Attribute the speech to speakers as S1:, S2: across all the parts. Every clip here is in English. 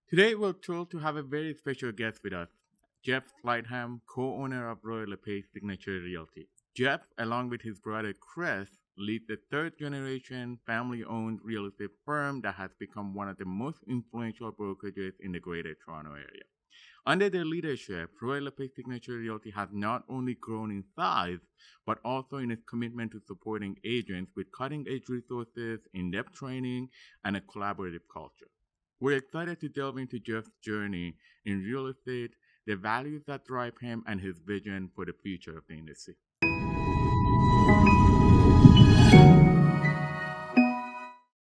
S1: Today, we're thrilled to have a very special guest with us, Jeff Slightham, co-owner of Royal LePage Signature Realty. Jeff, along with his brother Chris, leads the third-generation family-owned real estate firm that has become one of the most influential brokerages in the Greater Toronto Area. Under their leadership, Royal LePage Signature Realty has not only grown in size, but also in its commitment to supporting agents with cutting-edge resources, in-depth training, and a collaborative culture. We're excited to delve into Jeff's journey in real estate, the values that drive him, and his vision for the future of the industry.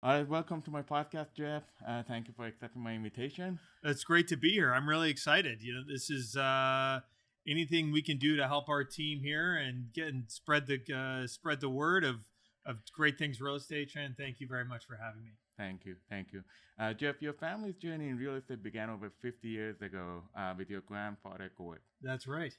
S1: All right, welcome to my podcast, Jeff. Thank you for accepting my invitation.
S2: It's great to be here. I'm really excited. This is anything we can do to help our team here and spread the word of great things real estate. And thank you very much for having me.
S1: Thank you. Jeff, your family's journey in real estate began over 50 years ago with your grandfather, Gord.
S2: That's right.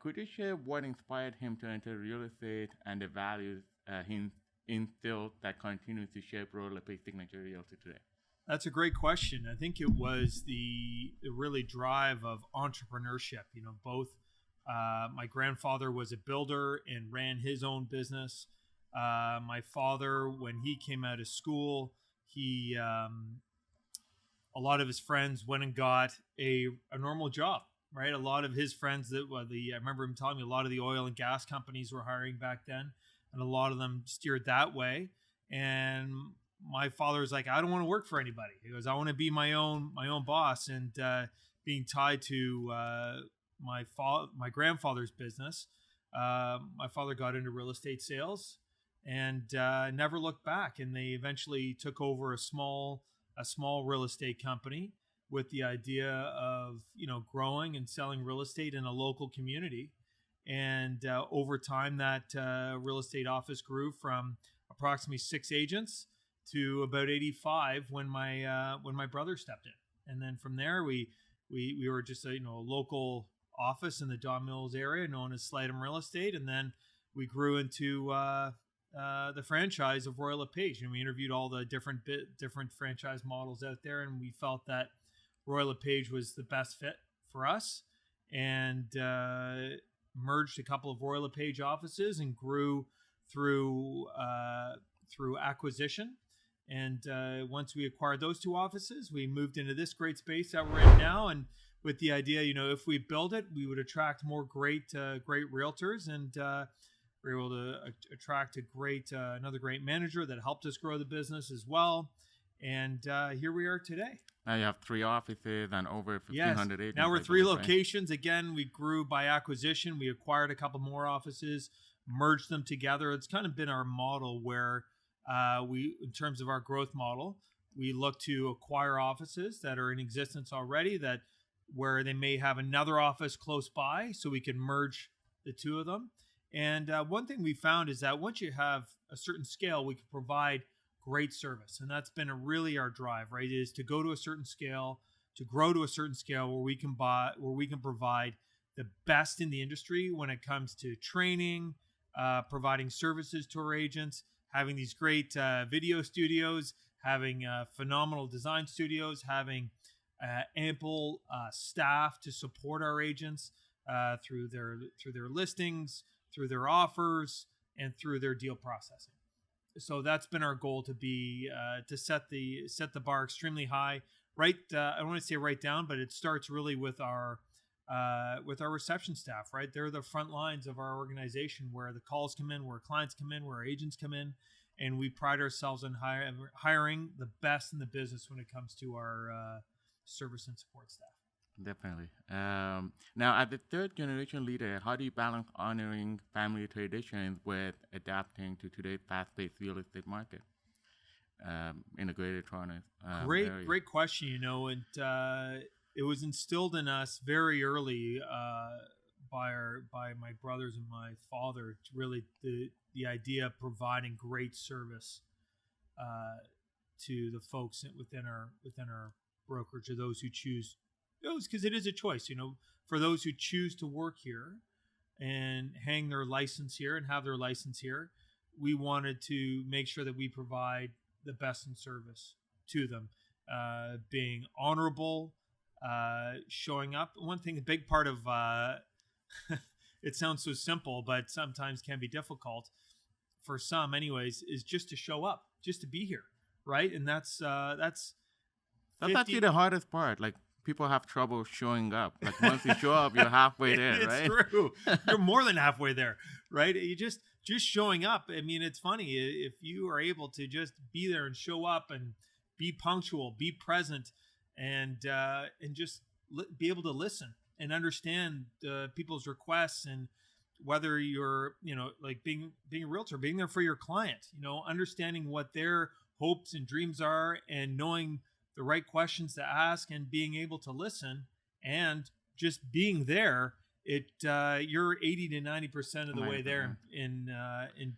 S1: Could you share what inspired him to enter real estate and the values he instilled that continues to shape Royal LePage Signature Realty today?
S2: That's a great question. I think it was the really drive of entrepreneurship. Both my grandfather was a builder and ran his own business. My father, when he came out of school, he a lot of his friends went and got a normal job, right? A lot of his friends I remember him telling me a lot of the oil and gas companies were hiring back then, and a lot of them steered that way. And my father was like, I don't want to work for anybody. He goes, I want to be my own boss. And being tied to my grandfather's business, my father got into real estate sales and never looked back. And they eventually took over a small real estate company with the idea of growing and selling real estate in a local community. And over time, that real estate office grew from approximately 6 agents to about 85 when my brother stepped in. And then from there, we were just a local office in the Don Mills area known as Slightham Real Estate. And then we grew into the franchise of Royal LePage, and we interviewed all the different franchise models out there, and we felt that Royal LePage was the best fit for us, and merged a couple of Royal LePage offices and grew through acquisition. And once we acquired those 2 offices, we moved into this great space that we're in now, and with the idea, if we build it, we would attract more great realtors, and we were able to attract another great manager that helped us grow the business as well. And here we are today.
S1: Now you have 3 offices and over 1,500 agents.
S2: Now we're 3 locations. Again, we grew by acquisition. We acquired a couple more offices, merged them together. It's kind of been our model where in terms of our growth model, we look to acquire offices that are in existence already, where they may have another office close by, so we can merge the 2 of them. And one thing we found is that once you have a certain scale, we can provide great service. And that's been really our drive, right? Is to go to a certain scale, to grow to a certain scale where we can provide the best in the industry when it comes to training, providing services to our agents, having these great video studios, having phenomenal design studios, having ample staff to support our agents through their listings, through their offers, and through their deal processing. So that's been our goal, to set the bar extremely high. Right, I don't want to say right down, but it starts really with our reception staff. Right, they're the front lines of our organization, where the calls come in, where clients come in, where our agents come in, and we pride ourselves on hiring the best in the business when it comes to our service and support staff.
S1: Definitely. Now, as the third-generation leader, how do you balance honoring family traditions with adapting to today's fast-paced real estate market in the Greater Toronto area?
S2: Great question. And it was instilled in us very early by my brothers and my father. Really, the idea of providing great service to the folks within our brokerage, or those who choose. Because it is a choice, for those who choose to work here and hang their license here and have their license here, we wanted to make sure that we provide the best in service to them, being honorable, showing up. One thing, a big part of it sounds so simple, but sometimes can be difficult for some, anyways, is just to show up, just to be here, right? And that's 50,
S1: actually the hardest part. Like people have trouble showing up. Like once you show up, you're halfway there,
S2: it's
S1: right?
S2: true. You're more than halfway there, right? You just showing up. I mean, it's funny if you are able to just be there and show up and be punctual, be present, and just be able to listen and understand people's requests, and whether you're, like being a realtor, being there for your client, understanding what their hopes and dreams are, and knowing the right questions to ask, and being able to listen, and just being there. You're 80 to 90% of the way there in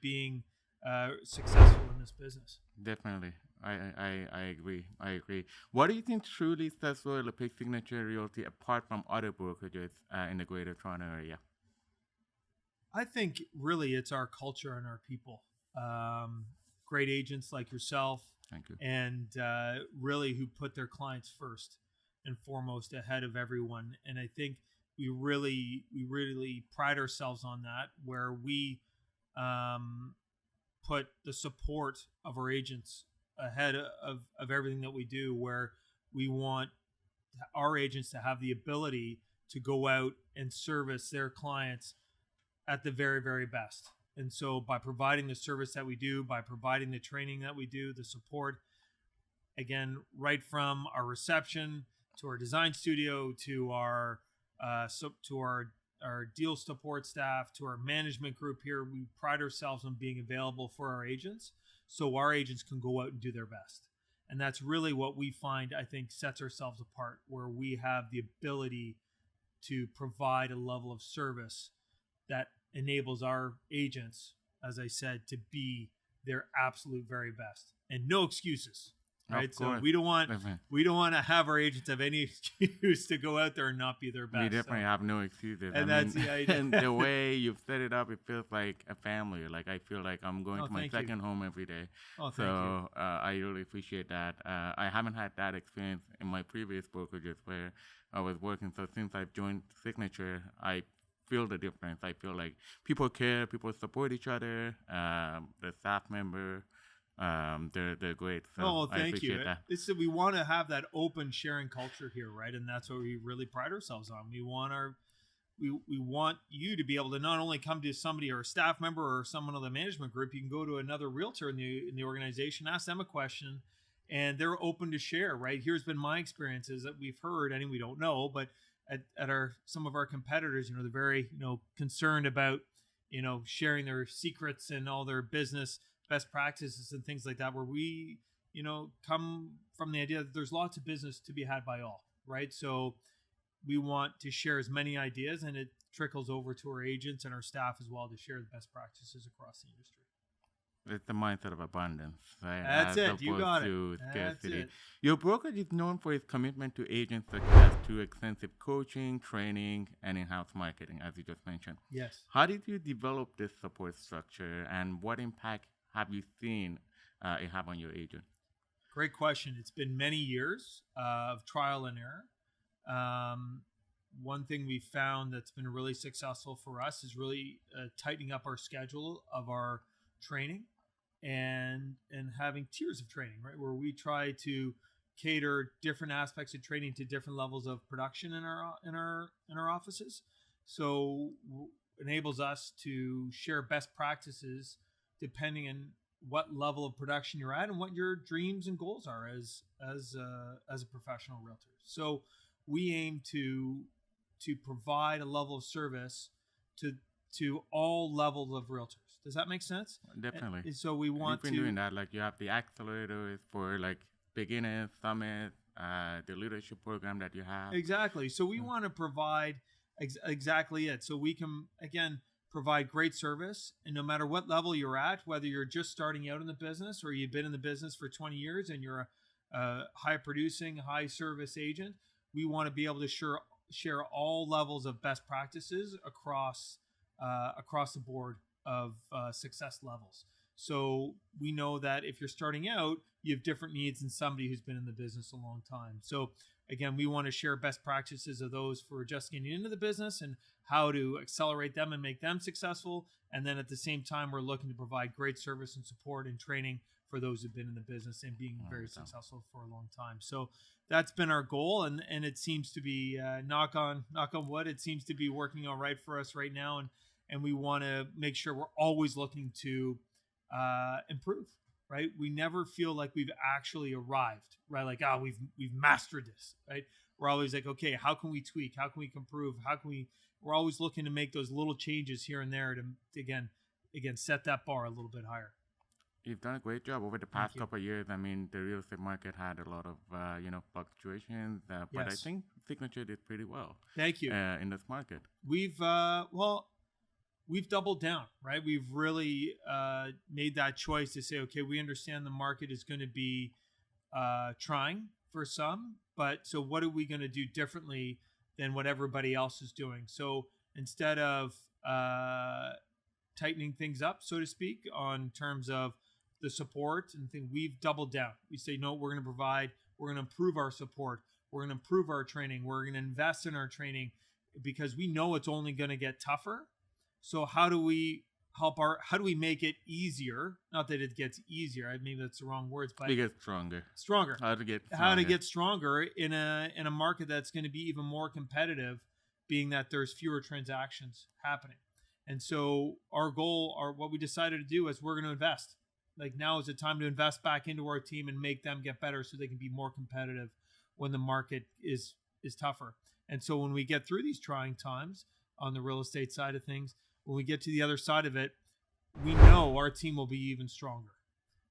S2: being successful in this business.
S1: Definitely. I agree. What do you think truly sets Royal LePage Signature Realty apart from other brokerages in the Greater Toronto area?
S2: I think really it's our culture and our people. Great agents like yourself.
S1: Thank you.
S2: And really who put their clients first and foremost ahead of everyone. And I think we really pride ourselves on that, where we put the support of our agents ahead of everything that we do, where we want our agents to have the ability to go out and service their clients at the very, very best. And so by providing the service that we do, by providing the training that we do, the support, again, right from our reception to our design studio, to our deal support staff, to our management group here, we pride ourselves on being available for our agents, so our agents can go out and do their best. And that's really what we find, I think, sets ourselves apart, where we have the ability to provide a level of service that enables our agents, as I said, to be their absolute very best, and no excuses. Right, so we don't want to have our agents have any excuse to go out there and not be their best.
S1: We definitely have no excuses.
S2: And that's the idea.
S1: And the way you've set it up, it feels like a family. Like I feel like I'm going to my second home every day.
S2: Thank you.
S1: I really appreciate that. I haven't had that experience in my previous brokerages where I was working. So since I've joined Signature, I feel the difference. I feel like people care, people support each other. The staff member. They're great. So
S2: thank you.
S1: That.
S2: We want to have that open sharing culture here, right? And that's what we really pride ourselves on. We want you to be able to not only come to somebody or a staff member or someone on the management group. You can go to another realtor in the organization, ask them a question, and they're open to share. Right? Here's been my experiences that we've heard, and we don't know, but at some of our competitors, they're very concerned about sharing their secrets and all their business best practices and things like that, where we come from the idea that there's lots of business to be had by all, right? So we want to share as many ideas, and it trickles over to our agents and our staff as well to share the best practices across the industry.
S1: It's the mindset of abundance, right?
S2: That's it. You got it. That's it.
S1: Your brokerage is known for its commitment to agent success through extensive coaching, training, and in-house marketing, as you just mentioned.
S2: Yes.
S1: How did you develop this support structure, and what impact have you seen it have on your agent?
S2: Great question. It's been many years of trial and error. One thing we found that's been really successful for us is really tightening up our schedule of our training and having tiers of training, right? Where we try to cater different aspects of training to different levels of production in our offices. So enables us to share best practices depending on what level of production you're at and what your dreams and goals are as a professional realtor. So we aim to provide a level of service to all levels of realtors. Does that make sense?
S1: Definitely.
S2: And so we want
S1: You've been doing that. Like you have the accelerators for like beginners, summit, the leadership program that you have.
S2: Exactly. So we want to provide exactly it. So we can, again, provide great service, and no matter what level you're at, whether you're just starting out in the business or you've been in the business for 20 years and you're a high producing, high service agent, we want to be able to share all levels of best practices across the board of success levels. So we know that if you're starting out, you have different needs than somebody who's been in the business a long time. So again, we want to share best practices of those for just getting into the business and how to accelerate them and make them successful. And then at the same time, we're looking to provide great service and support and training for those who've been in the business and being very successful for a long time. So that's been our goal, and it seems to be knock on wood, it seems to be working all right for us right now, and we want to make sure we're always looking to improve. Right, we never feel like we've actually arrived. Right, like we've mastered this. Right, we're always like, okay, how can we tweak? How can we improve? How can we? We're always looking to make those little changes here and there to again set that bar a little bit higher.
S1: You've done a great job over the past couple of years. I mean, the real estate market had a lot of fluctuations, but I think Signature did pretty well.
S2: Thank you.
S1: In this market,
S2: we've doubled down, right? We've really made that choice to say, okay, we understand the market is going to be trying for some, but so what are we going to do differently than what everybody else is doing? So instead of tightening things up, so to speak, on terms of the support and thing, we've doubled down. We say, no, we're going to improve our support. We're going to improve our training. We're going to invest in our training because we know it's only going to get tougher. So how do we make it easier? Not that it gets easier. Maybe that's the wrong words, but
S1: it gets stronger.
S2: How to get stronger in a market that's going to be even more competitive, being that there's fewer transactions happening. And so our goal, what we decided to do is we're going to invest. Like now is the time to invest back into our team and make them get better so they can be more competitive when the market is tougher. And so when we get through these trying times on the real estate side of things, when we get to the other side of it, we know our team will be even stronger.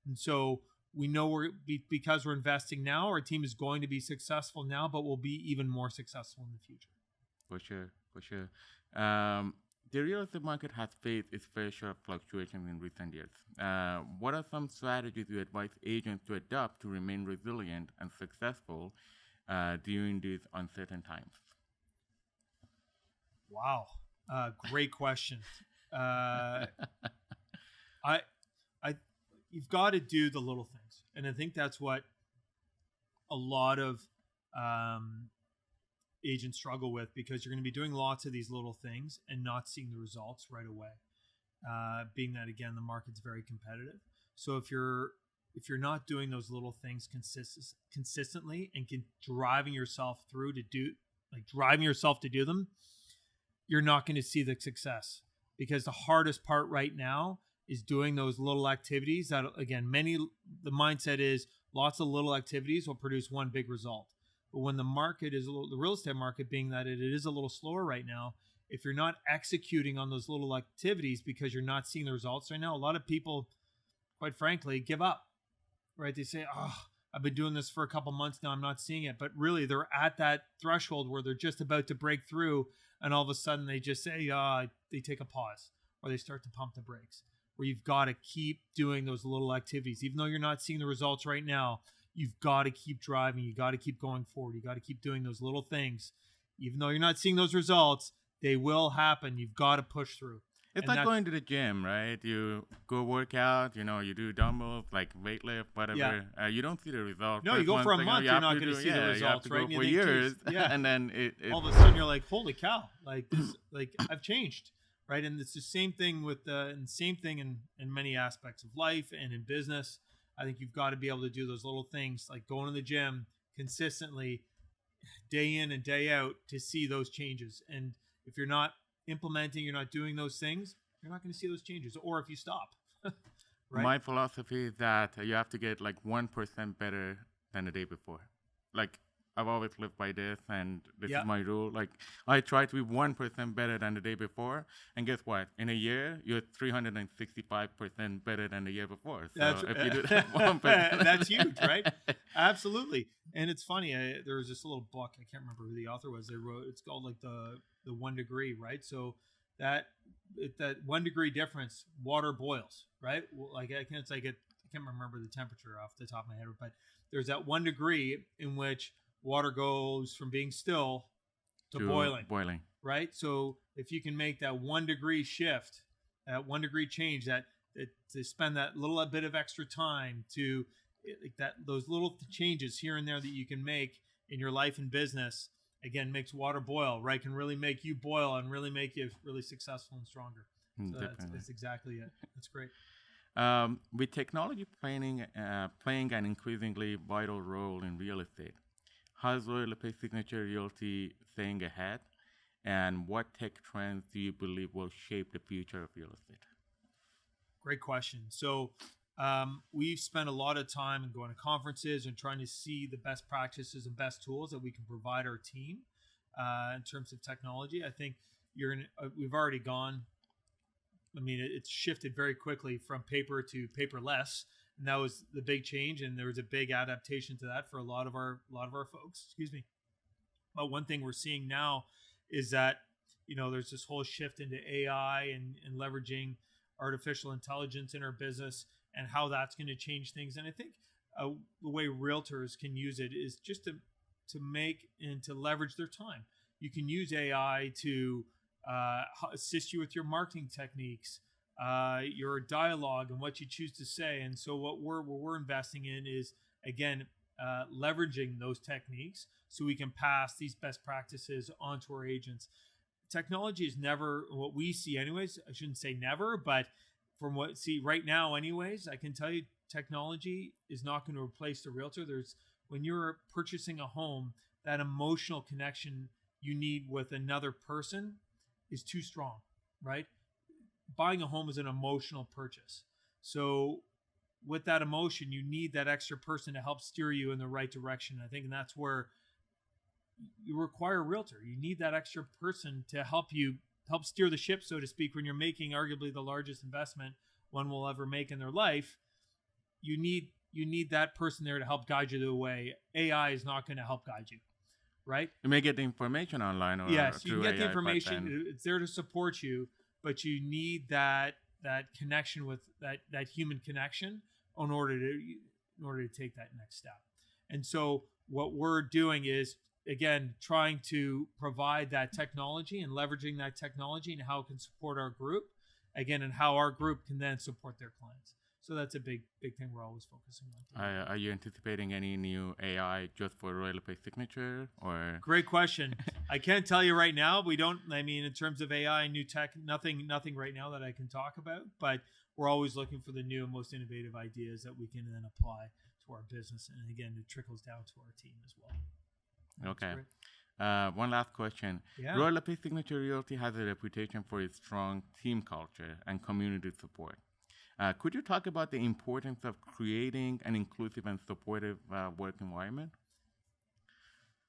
S2: And so we know because we're investing now, our team is going to be successful now, but will be even more successful in the future.
S1: For sure. The real estate market has faced its fair share of fluctuations in recent years. What are some strategies you advise agents to adopt to remain resilient and successful during these uncertain times?
S2: Wow, great question. You've got to do the little things, and I think that's what a lot of agents struggle with, because you're going to be doing lots of these little things and not seeing the results right away. Being that, again, the market's very competitive. So if you're not doing those little things consistently and driving yourself to do them, you're not going to see the success, because the hardest part right now is doing those little activities that, again, the mindset is lots of little activities will produce one big result. But when the market is the real estate market, being that it is a little slower right now, if you're not executing on those little activities because you're not seeing the results right now, a lot of people, quite frankly, give up, right? They say, oh, I've been doing this for a couple months now, I'm not seeing it. But really, they're at that threshold where they're just about to break through, and all of a sudden they just say, they take a pause, or they start to pump the brakes. Where you've got to keep doing those little activities. Even though you're not seeing the results right now, you've got to keep driving. You got to keep going forward. You got to keep doing those little things. Even though you're not seeing those results, they will happen. You've got to push through.
S1: It's like going to the gym, right? You go work out, you do dumbbells, like weight lift, whatever. Yeah. You don't see the results.
S2: No, you go for a month, you're not going to see the results,
S1: you have to
S2: right?
S1: Go for years, and then
S2: all of a sudden you're like, holy cow, like I've changed, right? And it's the same thing in many aspects of life and in business. I think you've got to be able to do those little things, like going to the gym consistently, day in and day out, to see those changes. And if you're not implementing, you're not doing those things, you're not going to see those changes. Or if you stop, right?
S1: My philosophy is that you have to get like 1% better than the day before. Like, I've always lived by this, and this is my rule. Like, I try to be 1% better than the day before, and guess what? In a year, you're 365% better than the year before. So if you do that 1%,
S2: that's huge, right? Absolutely. And it's funny. There was this little book. I can't remember who the author was. They wrote. It's called like the 1 degree, right? So that 1 degree difference, water boils, right? Like I can't remember the temperature off the top of my head, but there's that 1 degree in which water goes from being still to boiling, right? So if you can make that 1 degree shift, that 1 degree change, that to spend that little bit of extra time to like that, those little changes here and there that you can make in your life and business, again, makes water boil, right? Can really make you boil and really make you really successful and stronger. So that's exactly it. That's great.
S1: With technology playing an increasingly vital role in real estate, how's Royal LePage Signature Realty staying ahead? And what tech trends do you believe will shape the future of real estate?
S2: Great question. So we've spent a lot of time going to conferences and trying to see the best practices and best tools that we can provide our team in terms of technology. I think we've already gone. I mean, it's shifted very quickly from paper to paperless, and that was the big change. And there was a big adaptation to that for a lot of our folks. Excuse me. But one thing we're seeing now is that there's this whole shift into AI and leveraging artificial intelligence in our business and how that's going to change things. And I think the way realtors can use it is just to make and to leverage their time. You can use AI to assist you with your marketing techniques, your dialogue, and what you choose to say. And so what we're investing in is, again, leveraging those techniques so we can pass these best practices onto our agents. Technology is never what we see anyways. I shouldn't say never, but from what see right now anyways, I can tell you technology is not going to replace the realtor. When you're purchasing a home, that emotional connection you need with another person is too strong, right? Buying a home is an emotional purchase. So with that emotion, you need that extra person to help steer you in the right direction. I think, and that's where you require a realtor. You need that extra person to help steer the ship, so to speak, when you're making arguably the largest investment one will ever make in their life. You need that person there to help guide you the way. AI is not going to help guide you, right?
S1: You may get the information online, or
S2: yes, you can get
S1: AI,
S2: the information. It's there to support you, but you need that connection with that human connection in order to take that next step. And so what we're doing is, again, trying to provide that technology and leveraging that technology and how it can support our group, again, and how our group can then support their clients. So that's a big thing we're always focusing on.
S1: Are you anticipating any new AI just for Royal LePage Signature? Or
S2: great question. I can't tell you right now. We don't. I mean, in terms of AI and new tech, nothing right now that I can talk about. But we're always looking for the new and most innovative ideas that we can then apply to our business. And again, it trickles down to our team as well.
S1: Okay. One last question.
S2: Yeah.
S1: Royal LePage Signature Realty has a reputation for its strong team culture and community support. Could you talk about the importance of creating an inclusive and supportive work environment?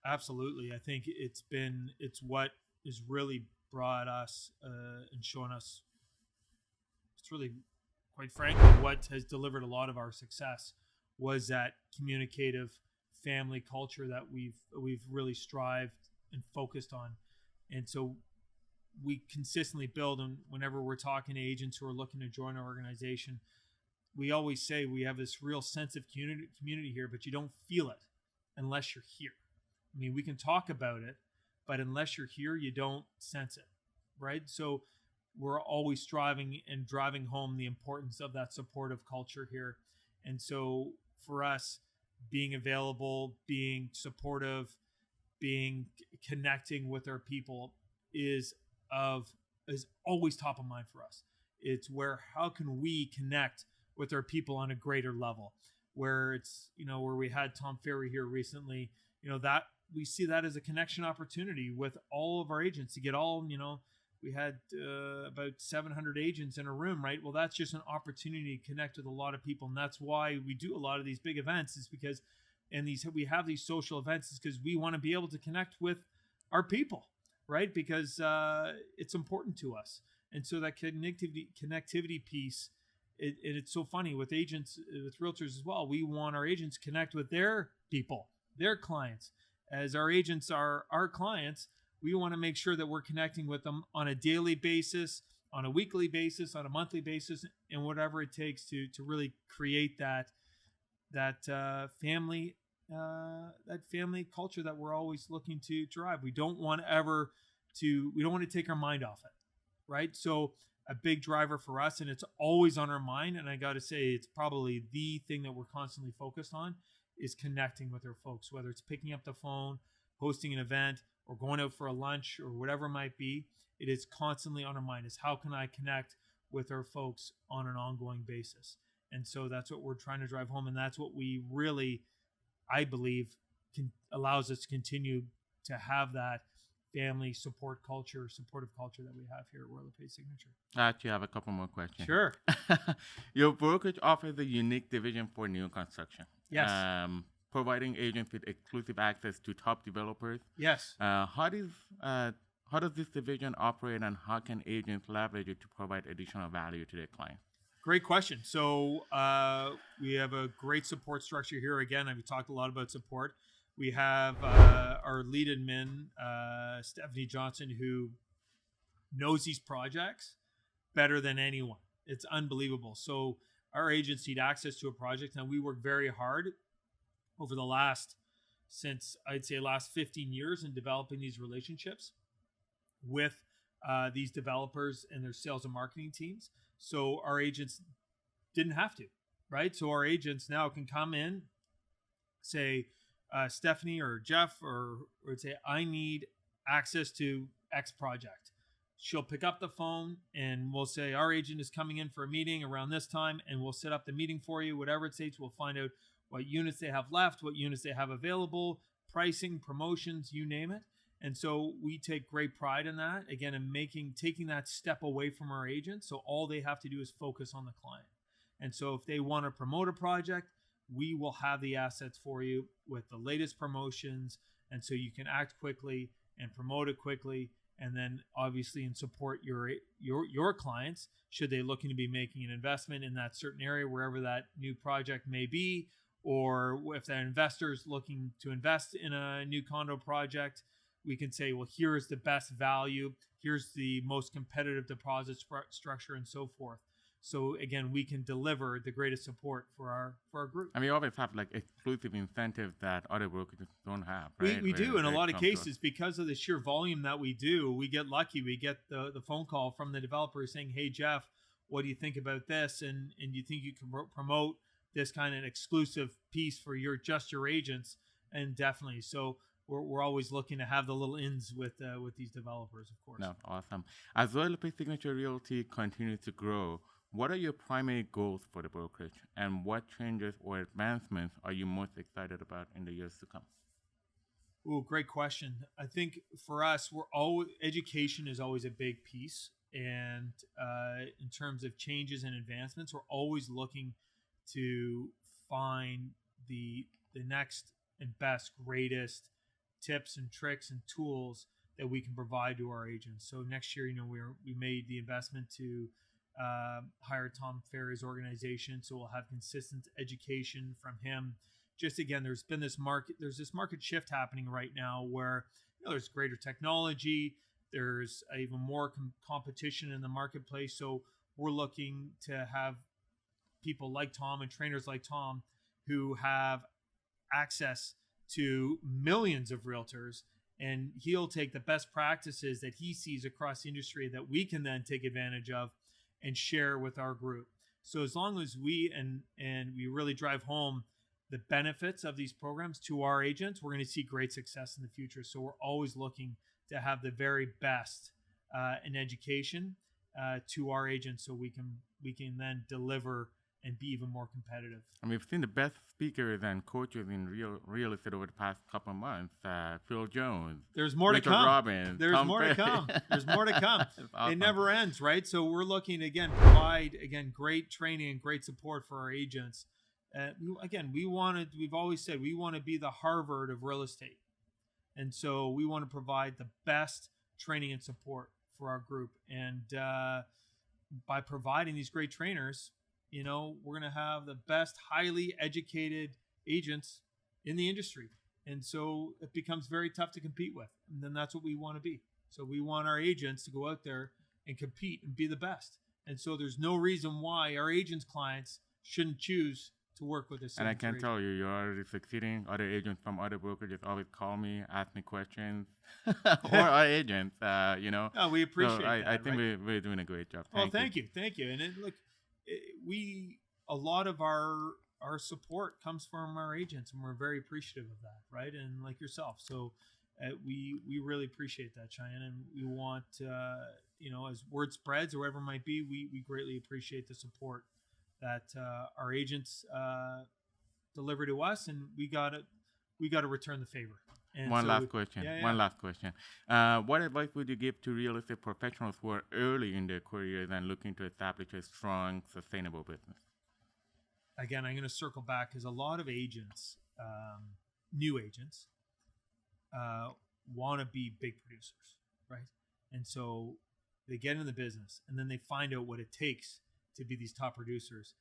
S2: Absolutely. I think it's what has really brought us and shown us. It's really, quite frankly, what has delivered a lot of our success was that communicative family culture that we've really strived and focused on. And so we consistently build, and whenever we're talking to agents who are looking to join our organization, we always say we have this real sense of community here, but you don't feel it unless you're here. I mean, we can talk about it, but unless you're here, you don't sense it, right? So we're always striving and driving home the importance of that supportive culture here. And so for us, being available, being supportive, connecting with our people is always top of mind for us. It's how can we connect with our people on a greater level, where it's, where we had Tom Ferry here recently, that we see that as a connection opportunity with all of our agents to get we had about 700 agents in a room, right? Well, that's just an opportunity to connect with a lot of people. And that's why we do a lot of these big events, is because, we have these social events is because we want to be able to connect with our people, right? Because it's important to us. And so that connectivity piece, it's so funny with agents, with realtors as well. We want our agents to connect with their people, their clients. As our agents are our clients, we want to make sure that we're connecting with them on a daily basis, on a weekly basis, on a monthly basis, and whatever it takes to really create that family culture that we're always looking to drive. We don't want to take our mind off it, right? So a big driver for us, and it's always on our mind. And I got to say, it's probably the thing that we're constantly focused on is connecting with our folks, whether it's picking up the phone, hosting an event, or going out for a lunch or whatever it might be. It is constantly on our mind is how can I connect with our folks on an ongoing basis. And so that's what we're trying to drive home. And that's what we really, I believe, allows us to continue to have that family supportive culture that we have here at Royal LePage Signature.
S1: I actually have a couple more questions.
S2: Sure.
S1: Your brokerage offers a unique division for new construction.
S2: Yes.
S1: Providing agents with exclusive access to top developers.
S2: Yes.
S1: How does this division operate, and how can agents leverage it to provide additional value to their clients?
S2: Great question. So we have a great support structure here. Again, we talked a lot about support. We have our lead admin, Stephanie Johnson, who knows these projects better than anyone. It's unbelievable. So our agents need access to a project. Now, we work very hard over the last 15 years in developing these relationships with these developers and their sales and marketing teams. So our agents didn't have to, right? So our agents now can come in, say, Stephanie or Jeff, or say, I need access to X project. She'll pick up the phone and we'll say, our agent is coming in for a meeting around this time, and we'll set up the meeting for you, whatever it takes. We'll find out what units they have left, what units they have available, pricing, promotions, you name it. And so we take great pride in that, again, in taking that step away from our agents. So all they have to do is focus on the client. And so if they want to promote a project, we will have the assets for you with the latest promotions. And so you can act quickly and promote it quickly. And then obviously and support your clients should they looking to be making an investment in that certain area, wherever that new project may be, or if that investor is looking to invest in a new condo project, we can say, well, here's the best value, here's the most competitive deposit structure, and so forth. So again, we can deliver the greatest support for our group.
S1: And we always have like exclusive incentives that other brokerages don't have, right?
S2: We do in a lot of cases because of the sheer volume that we do. We get lucky. We get the phone call from the developer saying, "Hey Jeff, what do you think about this? And do you think you can promote this kind of exclusive piece for your agents?" And definitely. So we're always looking to have the little ins with these developers, of course.
S1: No, awesome. As Royal LePage Signature Realty continues to grow, what are your primary goals for the brokerage, and what changes or advancements are you most excited about in the years to come?
S2: Oh, great question. I think for us, education is always a big piece, and in terms of changes and advancements, we're always looking to find the next and best, greatest tips and tricks and tools that we can provide to our agents. So next year, we made the investment to hire Tom Ferry's organization, so we'll have consistent education from him. Just again, there's this market shift happening right now where there's greater technology, there's even more competition in the marketplace. So we're looking to have people like Tom and trainers like Tom who have access to millions of realtors, and he'll take the best practices that he sees across the industry that we can then take advantage of and share with our group. So as long as we really drive home the benefits of these programs to our agents, we're going to see great success in the future. So we're always looking to have the very best in education to our agents, so we can then deliver and be even more competitive.
S1: And we've seen the best speakers and coaches in real estate over the past couple of months. Phil Jones.
S2: There's more
S1: Richard
S2: to come.
S1: Robbins,
S2: There's
S1: Tom
S2: more
S1: Ferry.
S2: to come. There's more to come.
S1: Awesome.
S2: It never ends, right? So we're looking to, provide great training and great support for our agents. We've always said we want to be the Harvard of real estate. And so we want to provide the best training and support for our group. And by providing these great trainers, we're going to have the best highly educated agents in the industry. And so it becomes very tough to compete with. And then that's what we want to be. So we want our agents to go out there and compete and be the best. And so there's no reason why our agents' clients shouldn't choose to work with this.
S1: And I can tell you, you're already succeeding. Other agents from other brokerages always call me, ask me questions, or our agents,
S2: No, we appreciate that.
S1: I think we're doing a great job.
S2: Thank you. And a lot of our support comes from our agents, and we're very appreciative of that, right? And like yourself, so we really appreciate that, Shayan, and we want as word spreads or whatever it might be, we greatly appreciate the support that our agents deliver to us, and we gotta return the favor. And
S1: One last question. What advice would you give to real estate professionals who are early in their careers and looking to establish a strong, sustainable business?
S2: Again, I'm going to circle back because a lot of agents, new agents, want to be big producers, right? And so they get in the business, and then they find out what it takes to be these top producers.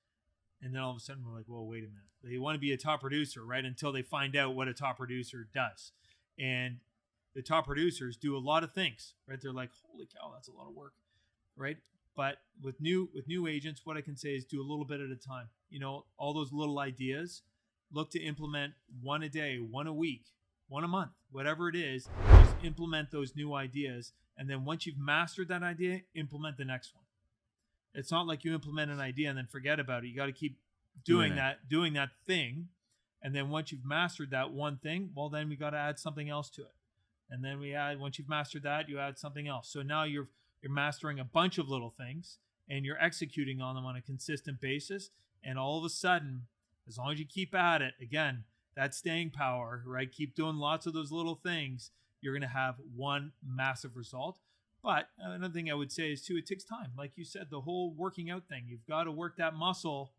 S2: And then all of a sudden we're like, well, wait a minute. They want to be a top producer, right? Until they find out what a top producer does. And the top producers do a lot of things, right? They're like, holy cow, that's a lot of work, right? But with new agents, what I can say is do a little bit at a time. All those little ideas, look to implement one a day, one a week, one a month, whatever it is, just implement those new ideas. And then once you've mastered that idea, implement the next one. It's not like you implement an idea and then forget about it. You got to keep doing that thing. And then once you've mastered that one thing, well, then we got to add something else to it. And then once you've mastered that, you add something else. So now you're mastering a bunch of little things, and you're executing on them on a consistent basis. And all of a sudden, as long as you keep at it, again, that staying power, right? Keep doing lots of those little things. You're going to have one massive result. But another thing I would say is, too, it takes time. Like you said, the whole working out thing, you've got to work that muscle,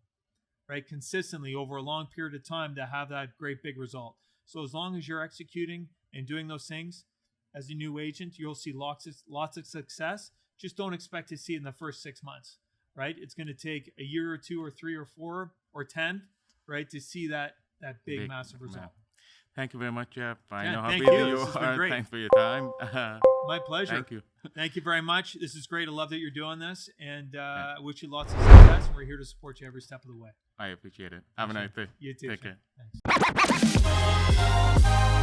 S2: right, consistently over a long period of time to have that great big result. So as long as you're executing and doing those things as a new agent, you'll see lots of success. Just don't expect to see it in the first 6 months, right? It's going to take a year or 2 or 3 or 4 or 10, right, to see that big massive result.
S1: Thank you very much, Jeff. I know how
S2: busy
S1: you are. Thanks for your time.
S2: My pleasure.
S1: Thank you.
S2: Thank you very much. This is great. I love that you're doing this, and I wish you lots of success. We're here to support you every step of the way.
S1: I appreciate it. Have a nice day.
S2: You too.
S1: Take care.
S2: Thanks.